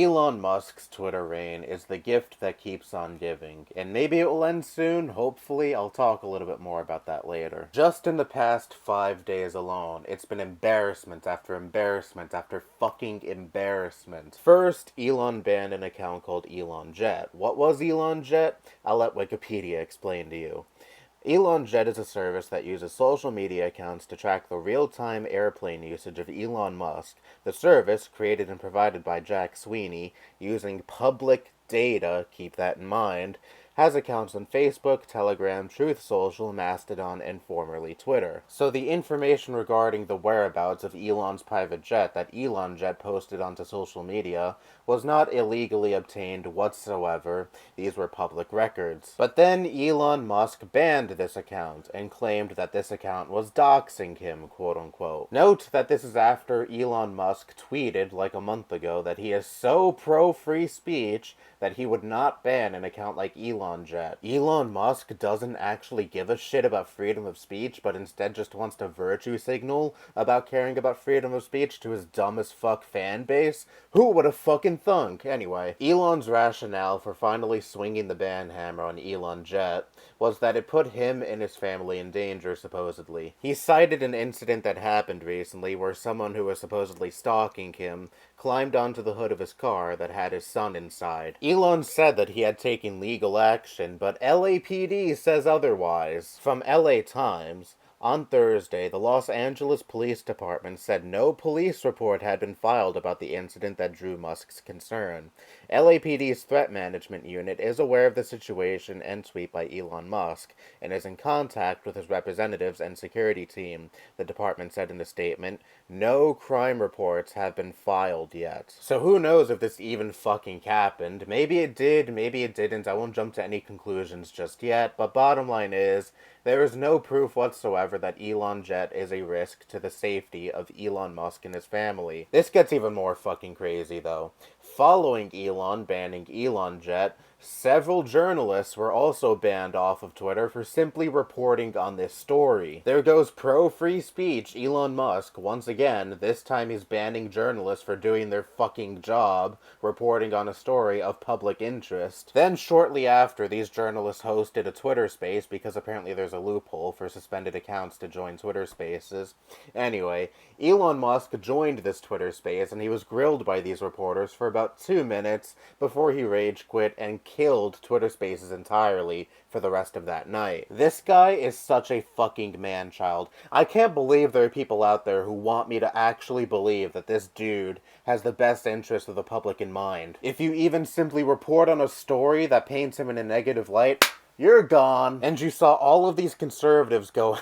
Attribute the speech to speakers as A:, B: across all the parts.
A: Elon Musk's Twitter reign is the gift that keeps on giving, and maybe it will end soon, hopefully. I'll talk a little bit more about that later. Just in the past 5 days alone, it's been embarrassment after embarrassment after fucking embarrassment. First, Elon banned an account called Elon Jet. What was Elon Jet? I'll let Wikipedia explain to you. Elon Jet is a service that uses social media accounts to track the real-time airplane usage of Elon Musk. The service, created and provided by Jack Sweeney, using public data, keep that in mind, has accounts on Facebook, Telegram, Truth Social, Mastodon, and formerly Twitter. So the information regarding the whereabouts of Elon's private jet that Elon Jet posted onto social media was not illegally obtained whatsoever. These were public records. But then Elon Musk banned this account and claimed that this account was doxing him, quote unquote. Note that this is after Elon Musk tweeted like a month ago that he is so pro-free speech that he would not ban an account like Elon Jet. Elon Musk doesn't actually give a shit about freedom of speech, but instead just wants to virtue signal about caring about freedom of speech to his dumb as fuck fan base? Who would have fucking thunk? Anyway, Elon's rationale for finally swinging the ban hammer on Elon Jet was that it put him and his family in danger, supposedly. He cited an incident that happened recently where someone who was supposedly stalking him climbed onto the hood of his car that had his son inside. Elon said that he had taken legal action, but LAPD says otherwise. From LA Times, on Thursday, the Los Angeles Police Department said no police report had been filed about the incident that drew Musk's concern. LAPD's Threat Management Unit is aware of the situation and tweet by Elon Musk, and is in contact with his representatives and security team, the department said in a statement. No crime reports have been filed yet. So who knows if this even fucking happened. Maybe it did, maybe it didn't. I won't jump to any conclusions just yet, but bottom line is, there is no proof whatsoever that Elon Jet is a risk to the safety of Elon Musk and his family. This gets even more fucking crazy, though. Following Elon banning Elon Jet, several journalists were also banned off of Twitter for simply reporting on this story. There goes pro-free speech Elon Musk once again. This time he's banning journalists for doing their fucking job, reporting on a story of public interest. Then shortly after, these journalists hosted a Twitter space because apparently there's a loophole for suspended accounts to join Twitter spaces. Anyway, Elon Musk joined this Twitter space and he was grilled by these reporters for about 2 minutes before he rage quit and killed Twitter Spaces entirely for the rest of that night. This guy is such a fucking man-child. I can't believe there are people out there who want me to actually believe that this dude has the best interest of the public in mind. If you even simply report on a story that paints him in a negative light, you're gone. And you saw all of these conservatives go,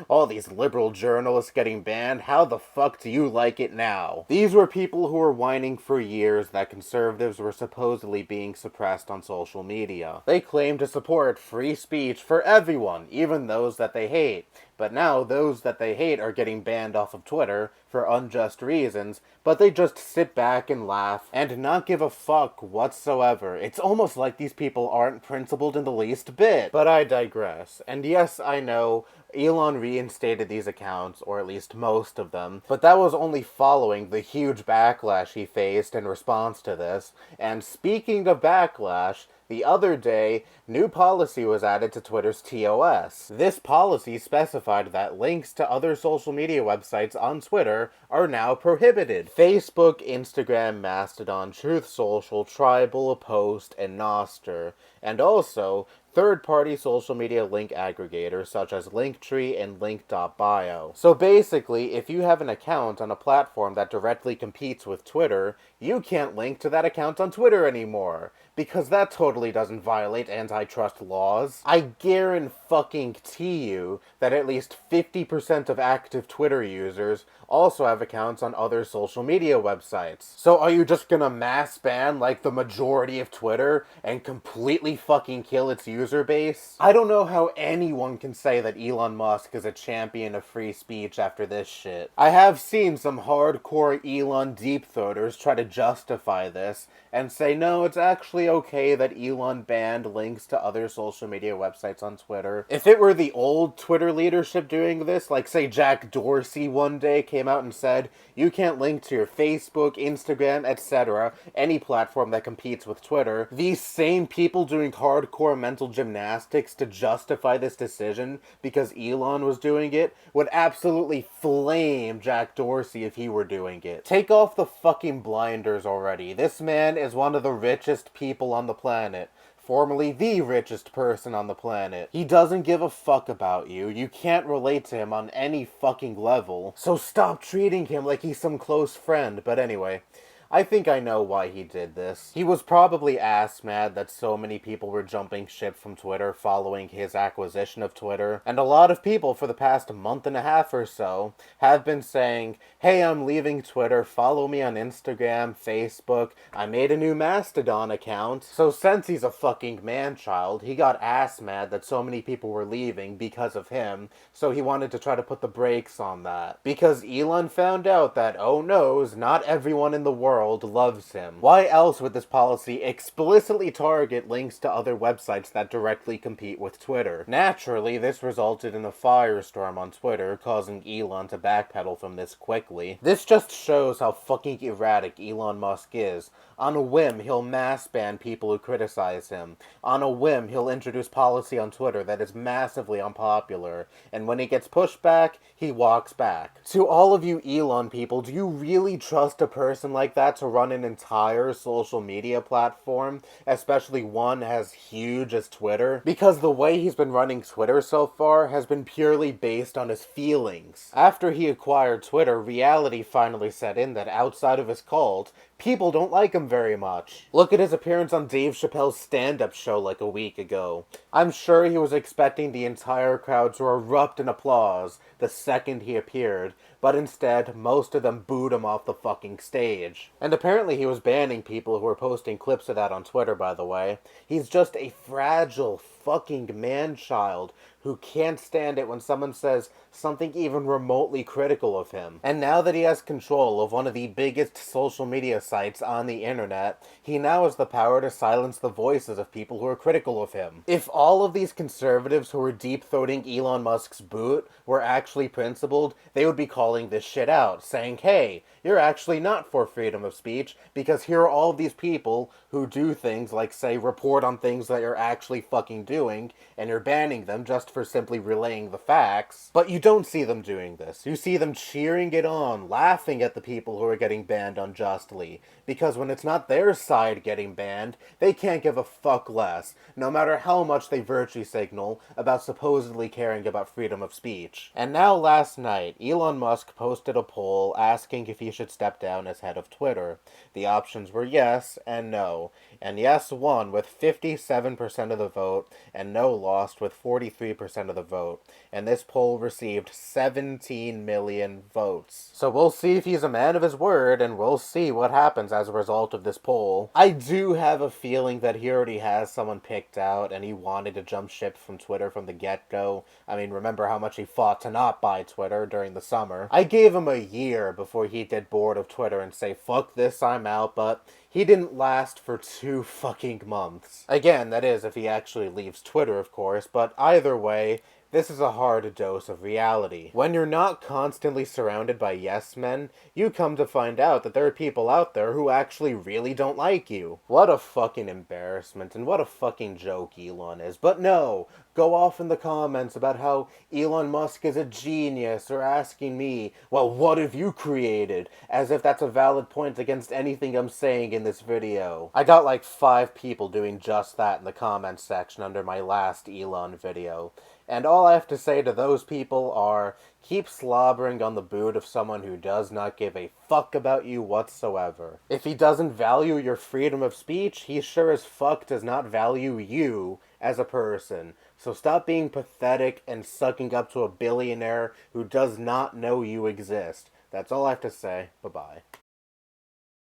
A: all these liberal journalists getting banned, how the fuck do you like it now? These were people who were whining for years that conservatives were supposedly being suppressed on social media. They claim to support free speech for everyone, even those that they hate. But now those that they hate are getting banned off of Twitter for unjust reasons, but they just sit back and laugh and not give a fuck whatsoever. It's almost like these people aren't principled in the least bit. But I digress. And yes, I know Elon reinstated these accounts, or at least most of them, but that was only following the huge backlash he faced in response to this. And speaking of backlash, the other day, new policy was added to Twitter's TOS. This policy specified that links to other social media websites on Twitter are now prohibited. Facebook, Instagram, Mastodon, Truth Social, Tribal, Post, and Nostr. And also, third-party social media link aggregators such as Linktree and Link.bio. So basically, if you have an account on a platform that directly competes with Twitter, you can't link to that account on Twitter anymore, because that totally doesn't violate antitrust laws. I guarantee you that at least 50% of active Twitter users also have accounts on other social media websites. So are you just gonna mass ban like the majority of Twitter and completely fucking kill its user base? I don't know how anyone can say that Elon Musk is a champion of free speech after this shit. I have seen some hardcore Elon deep throaters try to justify this and say, no, it's actually okay that Elon banned links to other social media websites on Twitter. If it were the old Twitter leadership doing this, like say Jack Dorsey one day came out and said, you can't link to your Facebook, Instagram, etc., any platform that competes with Twitter, these same people doing hardcore mental gymnastics to justify this decision because Elon was doing it would absolutely flame Jack Dorsey if he were doing it. Take off the fucking blinders already. This man is one of the richest people on the planet. Formerly the richest person on the planet. He doesn't give a fuck about you. You can't relate to him on any fucking level. So stop treating him like he's some close friend. But anyway, I think I know why he did this. He was probably ass mad that so many people were jumping ship from Twitter following his acquisition of Twitter. And a lot of people for the past month and a half or so have been saying, hey, I'm leaving Twitter, follow me on Instagram, Facebook, I made a new Mastodon account. So since he's a fucking man-child, he got ass mad that so many people were leaving because of him, so he wanted to try to put the brakes on that. Because Elon found out that, oh noes, not everyone in the world loves him. Why else would this policy explicitly target links to other websites that directly compete with Twitter? Naturally, this resulted in a firestorm on Twitter, causing Elon to backpedal from this quickly. This just shows how fucking erratic Elon Musk is. On a whim, he'll mass ban people who criticize him. On a whim, he'll introduce policy on Twitter that is massively unpopular. And when he gets pushed back, he walks back. To all of you Elon people, do you really trust a person like that to run an entire social media platform, especially one as huge as Twitter? Because the way he's been running Twitter so far has been purely based on his feelings. After he acquired Twitter, reality finally set in that outside of his cult, people don't like him very much. Look at his appearance on Dave Chappelle's stand-up show like a week ago. I'm sure he was expecting the entire crowd to erupt in applause the second he appeared, but instead, most of them booed him off the fucking stage. And apparently he was banning people who were posting clips of that on Twitter, by the way. He's just a fragile fucking man-child who can't stand it when someone says something even remotely critical of him. And now that he has control of one of the biggest social media sites on the internet, he now has the power to silence the voices of people who are critical of him. If all of these conservatives who were deep-throating Elon Musk's boot were actually principled, they would be calling this shit out, saying, hey, you're actually not for freedom of speech, because here are all of these people who do things like, say, report on things that you're actually fucking doing, and you're banning them just for simply relaying the facts. But you don't see them doing this. You see them cheering it on, laughing at the people who are getting banned unjustly, because when it's not their side getting banned, they can't give a fuck less, no matter how much they virtue signal about supposedly caring about freedom of speech. And now last night, Elon Musk posted a poll asking if he should step down as head of Twitter. The options were yes and no, and yes won with 57% of the vote, and no lost with 43% of the vote, and this poll received 17 million votes. So we'll see if he's a man of his word, and we'll see what happens as a result of this poll. I do have a feeling that he already has someone picked out, and he wanted to jump ship from Twitter from the get-go. I mean, remember how much he fought to not buy Twitter during the summer. I gave him a year before he'd get bored of Twitter and say, fuck this, I'm out, but he didn't last for 2 fucking months. Again, that is if he actually leaves Twitter, of course, but either way, this is a hard dose of reality. When you're not constantly surrounded by yes men, you come to find out that there are people out there who actually really don't like you. What a fucking embarrassment, and what a fucking joke Elon is. But no, go off in the comments about how Elon Musk is a genius, or asking me, well, what have you created? As if that's a valid point against anything I'm saying in this video. I got like 5 people doing just that in the comments section under my last Elon video. And all I have to say to those people are, keep slobbering on the boot of someone who does not give a fuck about you whatsoever. If he doesn't value your freedom of speech, he sure as fuck does not value you as a person. So stop being pathetic and sucking up to a billionaire who does not know you exist. That's all I have to say. Bye-bye.